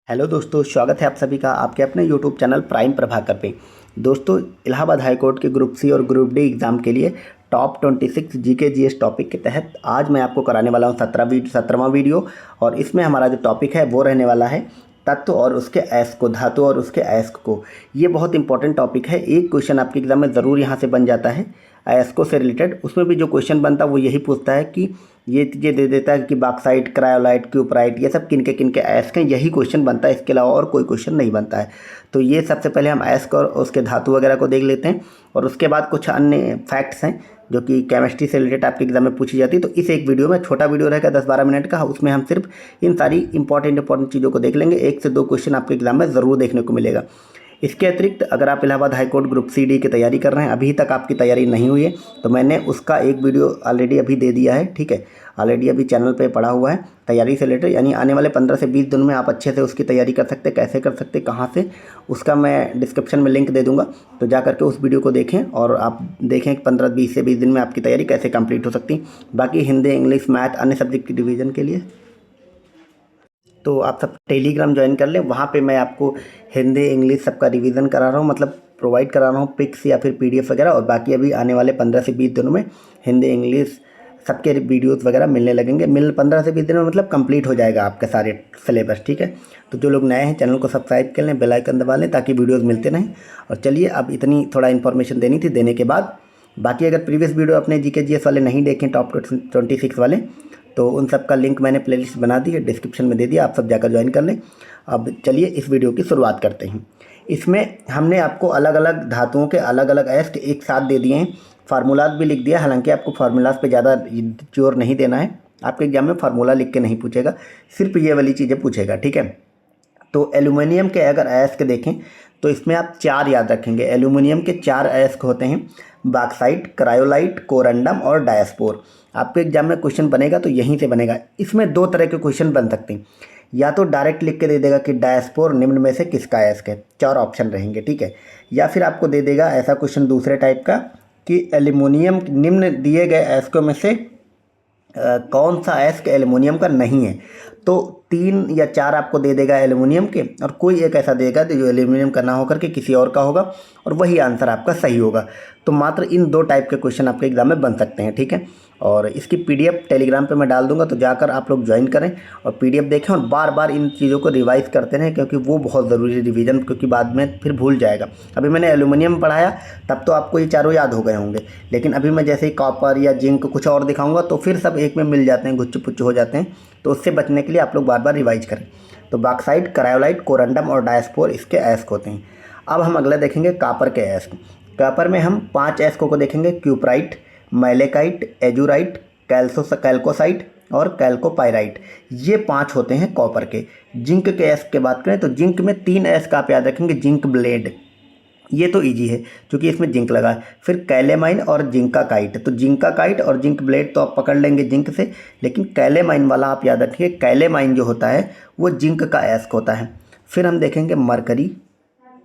Hello दोस्तों, स्वागत है आप सभी का आपके अपने यूट्यूब चैनल प्राइम प्रभाकर पे। दोस्तों, इलाहाबाद हाई कोर्ट के ग्रुप सी और ग्रुप डी एग्ज़ाम के लिए टॉप 26 जीके जीएस टॉपिक के तहत आज मैं आपको कराने वाला हूं 17वां वीडियो। और इसमें हमारा जो टॉपिक है वो रहने वाला है तत्व और उसके अयस्क को, धातु और उसके अयस्क को। ये बहुत इंपॉर्टेंट टॉपिक है। एक क्वेश्चन आपके एग्जाम में ज़रूर यहाँ से बन जाता है अयस्कों से रिलेटेड। उसमें भी जो क्वेश्चन बनता है वो यही पूछता है कि ये दे देता है कि बॉक्साइट, क्रायोलाइट, क्यूपराइट, ये सब किन के अयस्क हैं। यही क्वेश्चन बनता है, इसके अलावा और कोई क्वेश्चन नहीं बनता है। तो ये सबसे पहले हम अयस्क और उसके धातु वगैरह को देख लेते हैं, और उसके बाद कुछ अन्य फैक्ट्स हैं जो कि केमिस्ट्री से रिलेटेड आपके एग्जाम में पूछी जाती है। तो इस एक वीडियो में, छोटा वीडियो रहेगा 10-12 मिनट का, उसमें हम सिर्फ इन सारी इंपॉर्टेंट चीज़ों को देख लेंगे। 1 से 2 क्वेश्चन आपके एग्जाम में ज़रूर देखने को मिलेगा। इसके अतिरिक्त अगर आप Allahabad high court group C D की तैयारी कर रहे हैं, अभी तक आपकी तैयारी नहीं हुई है, तो मैंने उसका एक वीडियो ऑलरेडी अभी दे दिया है। ठीक है, ऑलरेडी अभी चैनल पे पड़ा हुआ है तैयारी से रिलेटेड, यानी आने वाले 15 से 20 दिन में आप अच्छे से उसकी तैयारी कर सकते हैं। कैसे कर सकते, कहाँ से, उसका मैं डिस्क्रिप्शन में लिंक दे दूंगा। तो जा करके उस वीडियो को देखें और आप देखें कि 15 से 20 दिन में आपकी तैयारी कैसे कंप्लीट हो सकती। बाकी हिंदी, इंग्लिश, मैथ, अन्य सब्जेक्ट की डिवीज़न के लिए तो आप सब टेलीग्राम ज्वाइन कर लें। वहाँ पे मैं आपको हिंदी, इंग्लिश सबका रिवीजन करा रहा हूँ, मतलब प्रोवाइड करा रहा हूँ पिक्स या फिर पीडीएफ वगैरह। और बाकी अभी आने वाले 15 से 20 दिनों में हिंदी, इंग्लिश सबके वीडियोस वगैरह मिलने लगेंगे। 15 से 20 दिन में मतलब कंप्लीट हो जाएगा आपके सारे सिलेबस। ठीक है, तो जो लोग नए हैं चैनल को सब्सक्राइब कर लें, बेल आइकन दबा लें ताकि वीडियोज़ मिलते रहें। और चलिए, अब इतनी थोड़ा इन्फॉर्मेशन देनी थी, देने के बाद बाकी अगर प्रीवियस वीडियो अपने जीके जीएस वाले नहीं देखें, टॉप 26 वाले, तो उन सब का लिंक मैंने प्लेलिस्ट बना दी है, डिस्क्रिप्शन में दे दिया, आप सब जाकर ज्वाइन कर लें। अब चलिए इस वीडियो की शुरुआत करते हैं। इसमें हमने आपको अलग अलग धातुओं के अलग अलग अयस्क एक साथ दे दिए हैं, फार्मूलाज भी लिख दिया। हालांकि आपको फार्मूलाज पे ज़्यादा जोर नहीं देना है, आपके एग्जाम में फार्मूला लिख के नहीं पूछेगा, सिर्फ ये वाली चीज़ें पूछेगा। ठीक है, तो एल्यूमिनियम के अगर अयस्क देखें तो इसमें आप 4 याद रखेंगे। एल्यूमिनियम के 4 अयस्क होते हैं, बॉक्साइट, क्रायोलाइट, कोरंडम और डायस्पोर। आपके एग्जाम में क्वेश्चन बनेगा तो यहीं से बनेगा। इसमें 2 तरह के क्वेश्चन बन सकते हैं, या तो डायरेक्ट लिख के दे देगा कि डायस्पोर निम्न में से किसका अयस्क है, 4 ऑप्शन रहेंगे। ठीक है, या फिर आपको दे देगा ऐसा क्वेश्चन दूसरे टाइप का कि एल्यूमिनियम निम्न दिए गए अयस्कों में से कौन सा अयस्क एल्युमिनियम का नहीं है। तो 3 या 4 आपको दे देगा एल्युमिनियम के, और कोई एक ऐसा देगा जो एल्युमिनियम का ना होकर के किसी और का होगा, और वही आंसर आपका सही होगा। तो मात्र इन 2 टाइप के क्वेश्चन आपके एग्जाम में बन सकते हैं। ठीक है, और इसकी पीडीएफ टेलीग्राम पे मैं डाल दूंगा, तो जाकर आप लोग ज्वाइन करें और पीडीएफ देखें और बार बार इन चीज़ों को रिवाइज करते रहें, क्योंकि वो बहुत ज़रूरी है रिवीजन, क्योंकि बाद में फिर भूल जाएगा। अभी मैंने एल्युमिनियम पढ़ाया तब तो आपको ये चारों याद हो गए होंगे, लेकिन अभी मैं जैसे ही कॉपर या जिंक कुछ और दिखाऊंगा तो फिर सब एक में मिल जाते हैं, गुच्छ पुच्छ हो जाते हैं। तो उससे बचने के लिए आप लोग बार बार रिवाइज करें। तो बॉक्साइट, क्रायोलाइट, कोरंडम और डायस्पोर इसके अयस्क होते हैं। अब हम अगला देखेंगे कापर के अयस्क। कापर में हम 5 अयस्कों को देखेंगे, क्यूपराइट, मैलेकाइट, एजुराइट, कैल्कोसाइट और कैल्कोपाइराइट। ये 5 होते हैं कॉपर के। जिंक के अयस्क की बात करें तो जिंक में 3 अयस्क आप याद रखेंगे, जिंक ब्लेड, ये तो इजी है क्योंकि इसमें जिंक लगा है। फिर कैलेमाइन और जिंका काइट, तो जिंका काइट और जिंक ब्लेड तो आप पकड़ लेंगे जिंक से, लेकिन कैलेमाइन वाला आप याद रखिए, कैलेमाइन जो होता है वो जिंक का अयस्क होता है। फिर हम देखेंगे मरकरी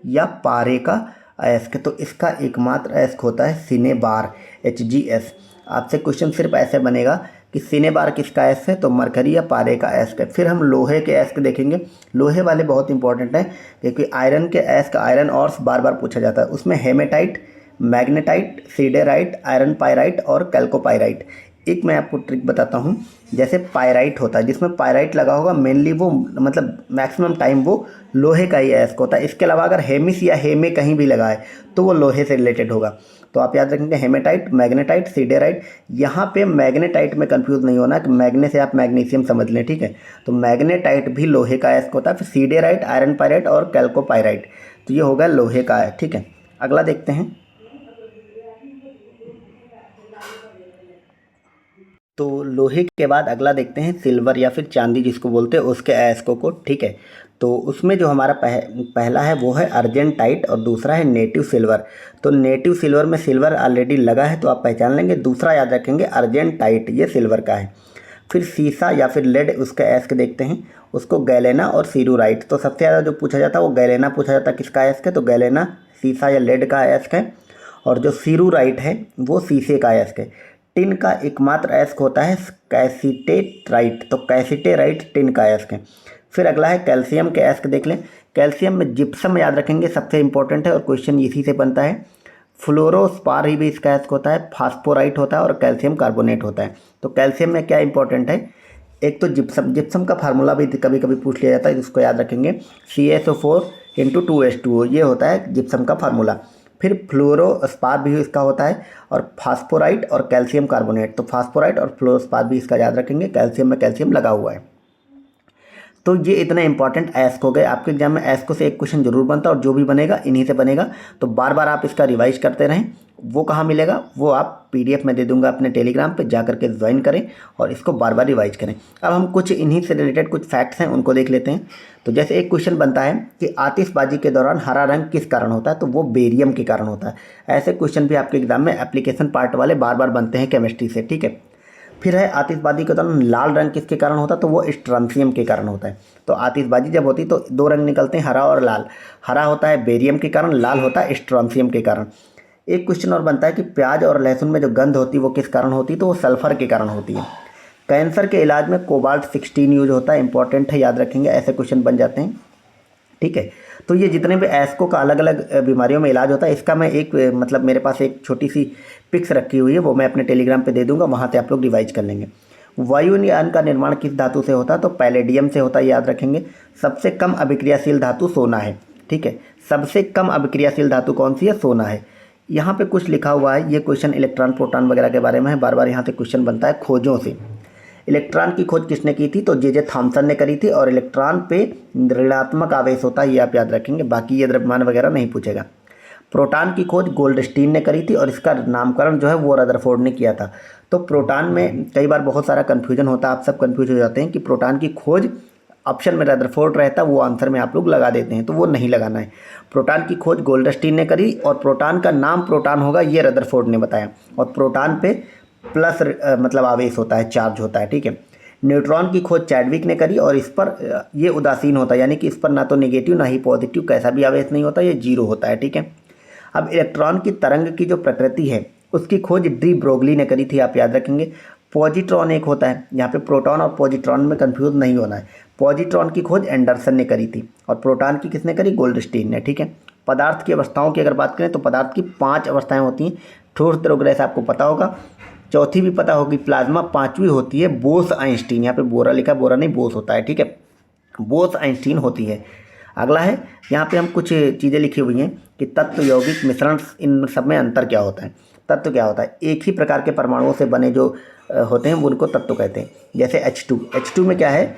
या पारे का अयस्क, तो इसका एकमात्र अयस्क होता है सिनेबार, HGS। आपसे क्वेश्चन सिर्फ ऐसे बनेगा कि सिनेबार किसका अयस्क है, तो मरकरी या पारे का अयस्क है। फिर हम लोहे के अयस्क देखेंगे। लोहे वाले बहुत इंपॉर्टेंट हैं, क्योंकि आयरन के अयस्क, आयरन ऑर्स बार बार पूछा जाता है। उसमें hematite, magnetite, siderite, iron pyrite और कैल्कोपाइराइट। एक मैं आपको ट्रिक बताता हूँ। जैसे पायराइट होता है, जिसमें पायराइट लगा होगा, मेनली वो मतलब मैक्सिमम टाइम वो लोहे का ही अयस्क होता है। इसके अलावा अगर हेमिस या हेमे कहीं भी लगा है तो वो लोहे से रिलेटेड होगा। तो आप याद रखेंगे हेमेटाइट, मैग्नेटाइट, सीडेराइट। यहाँ पे मैग्नेटाइट में कंफ्यूज नहीं होना कि मैग्ने से आप मैग्नीशियम समझ लें। ठीक है, तो मैग्नेटाइट भी लोहे का अयस्क होता है। फिर सीडेराइट, आयरन पायराइट और कैल्कोपाइराइट, तो ये होगा लोहे का है। ठीक है, अगला देखते हैं। तो लोहे के बाद अगला देखते हैं सिल्वर या फिर चांदी जिसको बोलते हैं, उसके अयस्कों को। ठीक है, तो उसमें जो हमारा पहला है वो है अर्जेंटाइट और दूसरा है नेटिव सिल्वर। तो नेटिव सिल्वर में सिल्वर ऑलरेडी लगा है तो आप पहचान लेंगे। दूसरा याद रखेंगे अर्जेंटाइट, ये सिल्वर का है। फिर सीसा या फिर लेड, उसका अयस्क देखते हैं, उसको गैलेना और सीरूराइट। तो सबसे ज़्यादा जो पूछा जाता है वो गैलेना पूछा जाता है, किसका अयस्क है, तो गैलेना सीसा या लेड का अयस्क है। और जो सीरूराइट है वो शीशे का अयस्क है। टिन का एकमात्र अयस्क होता है कैसिटेराइट, तो कैसिटेराइट टिन का अयस्क है। फिर अगला है कैल्शियम के एस्क देख लें। कैल्शियम में जिप्सम याद रखेंगे, सबसे इंपॉर्टेंट है और क्वेश्चन इसी से बनता है। फ्लोरोस्पार ही भी इसका एस्क होता है, फास्फोराइट होता है और कैल्शियम कार्बोनेट होता है। तो कैल्शियम में क्या इंपॉर्टेंट है, एक तो जिप्सम, जिप्सम का फार्मूला भी कभी कभी पूछ लिया जाता है, इसको याद रखेंगे, CaSO4 × 2H2O, ये होता है जिप्सम का फार्मूला। फिर फ्लोरोस्पार भी इसका होता है और फास्फोराइट और कैल्शियम कार्बोनेट, तो फास्फोराइट और फ्लोरोस्पार भी इसका याद रखेंगे, कैल्शियम में कैल्शियम लगा हुआ है। तो ये इतने इंपॉर्टेंट एस्क हो गए। आपके एग्जाम में एस्को से एक क्वेश्चन जरूर बनता है और जो भी बनेगा इन्हीं से बनेगा, तो बार बार आप इसका रिवाइज करते रहें। वो कहाँ मिलेगा, वो आप PDF में दे दूंगा अपने टेलीग्राम पे, जा करके ज्वाइन करें और इसको बार बार रिवाइज करें। अब हम कुछ इन्हीं से रिलेटेड कुछ फैक्ट्स हैं उनको देख लेते हैं। तो जैसे एक क्वेश्चन बनता है कि आतिशबाजी के दौरान हरा रंग किस कारण होता है, तो वो बेरियम के कारण होता है। ऐसे क्वेश्चन भी आपके एग्जाम में एप्लीकेशन पार्ट वाले बार बार बनते हैं केमिस्ट्री से, ठीक है। फिर है आतिशबाजी के दौरान लाल रंग किसके कारण होता है, तो वो स्ट्रॉन्थियम के कारण होता है। तो आतिशबाजी जब होती है तो दो रंग निकलते हैं, हरा और लाल। हरा होता है बेरियम के कारण, लाल होता है स्ट्रॉन्थियम के कारण। एक क्वेश्चन और बनता है कि प्याज और लहसुन में जो गंध होती है वो किस कारण होती है, तो वो सल्फर के कारण होती है। कैंसर के इलाज में कोबाल्ट-16 यूज होता है, इंपॉर्टेंट है, याद रखेंगे, ऐसे क्वेश्चन बन जाते हैं, ठीक है। तो ये जितने भी एस्को का अलग अलग बीमारियों में इलाज होता है, इसका मैं एक मतलब मेरे पास एक छोटी सी पिक्स रखी हुई है, वो मैं अपने टेलीग्राम पे दे दूंगा, वहाँ से आप लोग रिवाइज कर लेंगे। वायुयान का निर्माण किस धातु से होता है, तो पैलेडियम से होता है, याद रखेंगे। सबसे कम अभिक्रियाशील धातु सोना है, ठीक है। सबसे कम अभिक्रियाशील धातु कौन सी है, सोना है। यहाँ पे कुछ लिखा हुआ है, ये क्वेश्चन इलेक्ट्रॉन प्रोटॉन वगैरह के बारे में है, बार बार यहाँ से क्वेश्चन बनता है खोजों से। इलेक्ट्रॉन की खोज किसने की थी, तो जे थॉमसन ने करी थी, और इलेक्ट्रॉन पे ऋणात्मक आवेश होता है, ये आप याद रखेंगे, बाकी ये द्रव्यमान वगैरह नहीं पूछेगा। प्रोटॉन की खोज गोल्डस्टीन ने करी थी और इसका नामकरण जो है वो रदरफोर्ड ने किया था। तो प्रोटॉन में कई बार बहुत सारा कन्फ्यूजन होता है, आप सब कन्फ्यूज हो जाते हैं कि प्रोटॉन की खोज ऑप्शन में रदरफोर्ड रहता है, वो आंसर में आप लोग लगा देते हैं, तो वो नहीं लगाना है। प्रोटॉन की खोज गोल्डस्टीन ने करी और प्रोटॉन का नाम प्रोटॉन होगा, ये रदरफोर्ड ने बताया। और प्रोटॉन पे प्लस मतलब आवेश होता है, चार्ज होता है, ठीक है। न्यूट्रॉन की खोज चैडविक ने करी और इस पर ये उदासीन होता है, यानी कि इस पर ना तो नेगेटिव ना ही पॉजिटिव कैसा भी आवेश नहीं होता, ये जीरो होता है, ठीक है। अब इलेक्ट्रॉन की तरंग की जो प्रकृति है उसकी खोज डी ब्रोगली ने करी थी, आप याद रखेंगे। पॉजिट्रॉन एक होता है, यहाँ पे प्रोटॉन और पॉजिट्रॉन में कंफ्यूज नहीं होना है। पॉजिट्रॉन की खोज एंडरसन ने करी थी और प्रोटॉन की किसने करी, गोल्डस्टीन ने, ठीक है। पदार्थ की अवस्थाओं की अगर बात करें तो पदार्थ की 5 अवस्थाएं होती हैं। ठोस द्रव गैस आपको पता होगा, चौथी भी पता होगी प्लाज्मा, 5वीं होती है बोस आइंस्टीन, यहाँ पे बोरा लिखा, बोरा नहीं बोस होता है, ठीक है, बोस आइंस्टीन होती है। अगला है, यहाँ पे हम कुछ चीज़ें लिखी हुई हैं कि तत्व, यौगिक, मिश्रण, इन सब में अंतर क्या होता है। तत्व क्या होता है, एक ही प्रकार के परमाणुओं से बने जो होते हैं वो उनको तत्व कहते हैं। जैसे H2 में क्या है,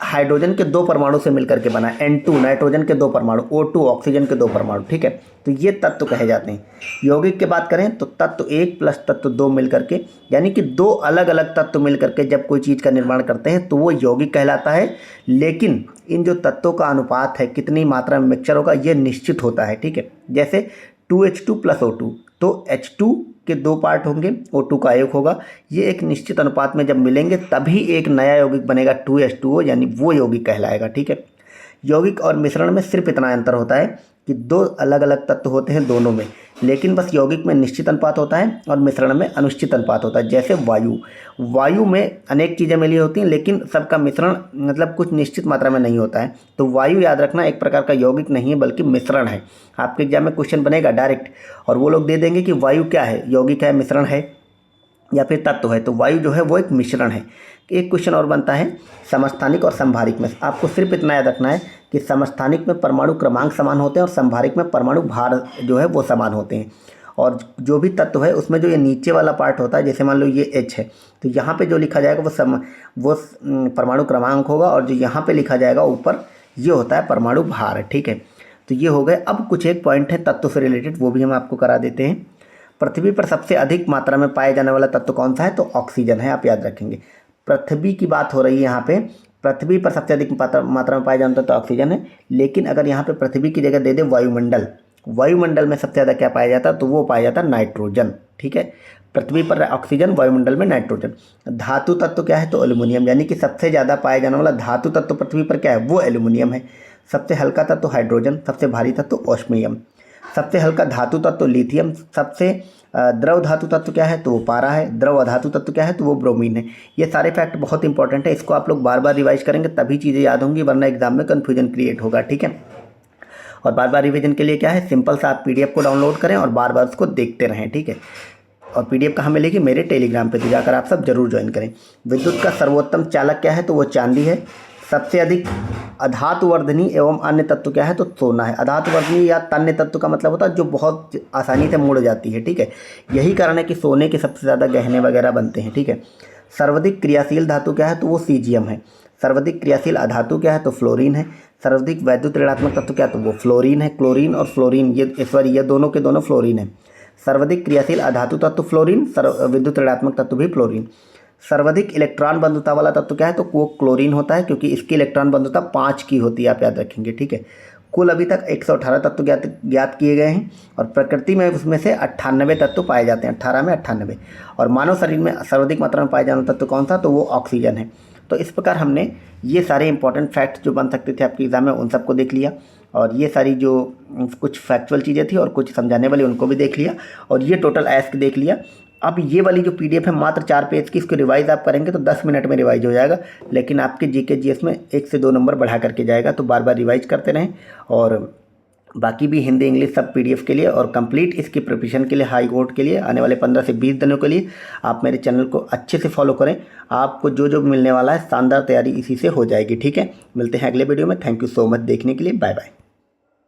हाइड्रोजन के 2 परमाणु से मिलकर के बना है। N2 नाइट्रोजन के 2 परमाणु, O2 ऑक्सीजन के 2 परमाणु, ठीक है। तो ये तत्व कहे जाते हैं। यौगिक की बात करें तो तत्व 1 प्लस तत्व 2 मिलकर के, यानी कि 2 अलग अलग तत्व मिलकर के जब कोई चीज़ का निर्माण करते हैं तो वो यौगिक कहलाता है। लेकिन इन जो तत्वों का अनुपात है, कितनी मात्रा में मिक्सचर होगा, ये निश्चित होता है, ठीक है। जैसे 2H2 + O2, तो H2 के 2 पार्ट होंगे, O2 का 1 होगा। ये एक निश्चित अनुपात में जब मिलेंगे तभी एक नया यौगिक बनेगा 2H2O, यानी वो यौगिक कहलाएगा, ठीक है। यौगिक और मिश्रण में सिर्फ इतना अंतर होता है कि 2 अलग अलग तत्व होते हैं दोनों में, लेकिन बस यौगिक में निश्चित अनुपात होता है और मिश्रण में अनिश्चित अनुपात होता है। जैसे वायु में अनेक चीज़ें मिली होती हैं लेकिन सबका मिश्रण मतलब कुछ निश्चित मात्रा में नहीं होता है। तो वायु याद रखना एक प्रकार का यौगिक नहीं है बल्कि मिश्रण है। आपके एग्जाम में क्वेश्चन बनेगा डायरेक्ट और वो लोग दे देंगे कि वायु क्या है, यौगिक है, मिश्रण है या फिर तत्व है। तो वायु जो है वो एक मिश्रण है। एक क्वेश्चन और बनता है समस्थानिक और संभारिक में। आपको सिर्फ इतना याद रखना है कि समस्थानिक में परमाणु क्रमांक समान होते हैं और संभारिक में परमाणु भार जो है वो समान होते हैं। और जो भी तत्व है उसमें जो ये नीचे वाला पार्ट होता है, जैसे मान लो ये H है, तो यहाँ पे जो लिखा जाएगा वो परमाणु क्रमांक होगा और जो यहाँ पे लिखा जाएगा ऊपर ये होता है परमाणु भार, ठीक है। तो ये हो गए। अब कुछ एक पॉइंट है तत्व से रिलेटेड, वो भी हम आपको करा देते हैं। पृथ्वी पर सबसे अधिक मात्रा में पाया जाने वाला तत्व कौन सा है, तो ऑक्सीजन है, आप याद रखेंगे। पृथ्वी की बात हो रही है यहाँ पे, पृथ्वी पर सबसे अधिक मात्रा में पाया जाता है तो ऑक्सीजन है। लेकिन अगर यहाँ पे पृथ्वी की जगह दे दे वायुमंडल, वायुमंडल में सबसे ज़्यादा क्या पाया जाता है, तो वो पाया जाता है नाइट्रोजन, ठीक है। पृथ्वी पर ऑक्सीजन, वायुमंडल में नाइट्रोजन। धातु तत्व क्या है, तो एल्यूमिनियम, यानी कि सबसे ज़्यादा पाया जाने वाला धातु तत्व पृथ्वी पर क्या है, वो एल्यूमिनियम है। सबसे हल्का तत्व हाइड्रोजन, सबसे भारी तत्व ऑस्मियम। सबसे हल्का धातु तत्व तो लिथियम, सबसे द्रव धातु तत्व क्या है तो वो पारा है, द्रव अधातु तत्व क्या है तो वो ब्रोमीन है। ये सारे फैक्ट बहुत इंपॉर्टेंट है, इसको आप लोग बार बार रिवाइज करेंगे तभी चीज़ें याद होंगी, वरना एग्जाम में कन्फ्यूजन क्रिएट होगा, ठीक है। और बार बार रिवीजन के लिए क्या है, सिंपल सा आप पीडीएफ को डाउनलोड करें और बार बार उसको देखते रहें, ठीक है। और पीडीएफ कहाँ मिलेगी, मेरे टेलीग्राम पे, तो जाकर आप सब जरूर ज्वाइन करें। विद्युत का सर्वोत्तम चालक क्या है तो वो चांदी है। सबसे अधिक अधातुवर्धनी एवं अन्य तत्व क्या है तो सोना है। अधातुवर्धनी या तन्य तत्व का मतलब होता है जो बहुत आसानी से मुड़ जाती है, ठीक है। यही कारण है कि सोने के सबसे ज़्यादा गहने वगैरह बनते हैं, ठीक है। सर्वाधिक क्रियाशील धातु क्या है तो वो सीजियम है। सर्वाधिक क्रियाशील अधातु क्या है तो फ्लोरीन है। सर्वाधिक वैद्युत ऋणात्मक तत्व क्या है तो वो फ्लोरीन है। क्लोरीन और फ्लोरीन ये दोनों के दोनों फ्लोरीन है। सर्वाधिक क्रियाशील अधातु तत्व फ्लोरीन, विद्युत ऋणात्मक तत्व भी फ्लोरीन। सर्वाधिक इलेक्ट्रॉन बंधुता वाला तत्व क्या है तो वो क्लोरीन होता है, क्योंकि इसकी इलेक्ट्रॉन बंधुता 5 की होती है, आप याद रखेंगे, ठीक है। कुल अभी तक 118 तत्व ज्ञात किए गए हैं और प्रकृति में उसमें से 98 तत्व पाए जाते हैं, 18 में 98। और मानव शरीर में सर्वाधिक मात्रा में पाए जाने वाला तत्व कौन सा तो वो ऑक्सीजन है। तो इस प्रकार हमने ये सारे इंपॉर्टेंट फैक्ट्स जो बन सकते थे आपके एग्जाम में उन सबको देख लिया, और ये सारी जो कुछ फैक्चुअल चीज़ें थी और कुछ समझाने वाली उनको भी देख लिया, और ये टोटल एस्क देख लिया। अब ये वाली जो पीडीएफ है मात्र 4 पेज की, इसको रिवाइज आप करेंगे तो 10 मिनट में रिवाइज हो जाएगा, लेकिन आपके जीके जीएस में 1 से 2 नंबर बढ़ा करके जाएगा, तो बार बार रिवाइज करते रहें। और बाकी भी हिंदी इंग्लिश सब पीडीएफ के लिए और कंप्लीट इसकी प्रिपरेशन के लिए, हाई कोर्ट के लिए आने वाले 15 से 20 दिनों के लिए आप मेरे चैनल को अच्छे से फॉलो करें। आपको जो जो मिलने वाला है शानदार तैयारी इसी से हो जाएगी, ठीक है। मिलते हैं अगले वीडियो में। थैंक यू सो मच देखने के लिए, बाय बाय।